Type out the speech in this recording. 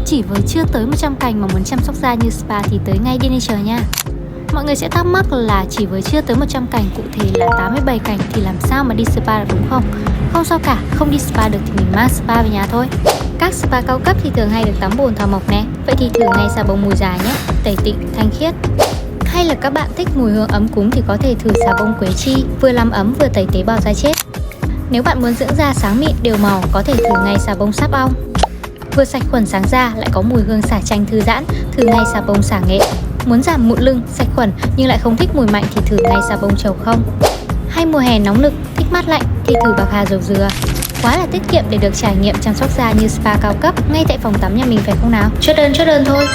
Chỉ với chưa tới 100 cành mà muốn chăm sóc da như spa thì tới ngay Denature nha. Mọi người sẽ thắc mắc là chỉ với chưa tới 100 cành, cụ thể là 87 cành thì làm sao mà đi spa được đúng không? Không sao cả, không đi spa được thì mình mang spa về nhà thôi. Các spa cao cấp thì thường hay được tắm bồn thảo mộc nè. Vậy thì thử ngay xà bông mùi già nhé, tẩy tịnh, thanh khiết. Hay là các bạn thích mùi hương ấm cúng thì có thể thử xà bông quế chi, vừa làm ấm vừa tẩy tế bào da chết. Nếu bạn muốn dưỡng da sáng mịn đều màu, có thể thử ngay xà bông sáp ong. Vừa sạch khuẩn sáng da lại có mùi hương xả chanh thư giãn, thử ngay xà bông xả nghệ. Muốn giảm mụn lưng, sạch khuẩn nhưng lại không thích mùi mạnh thì thử ngay xà bông trầu không. Hay mùa hè nóng nực, thích mát lạnh thì thử bạc hà dầu dừa. Quá là tiết kiệm để được trải nghiệm chăm sóc da như spa cao cấp ngay tại phòng tắm nhà mình phải không nào? Chốt đơn thôi.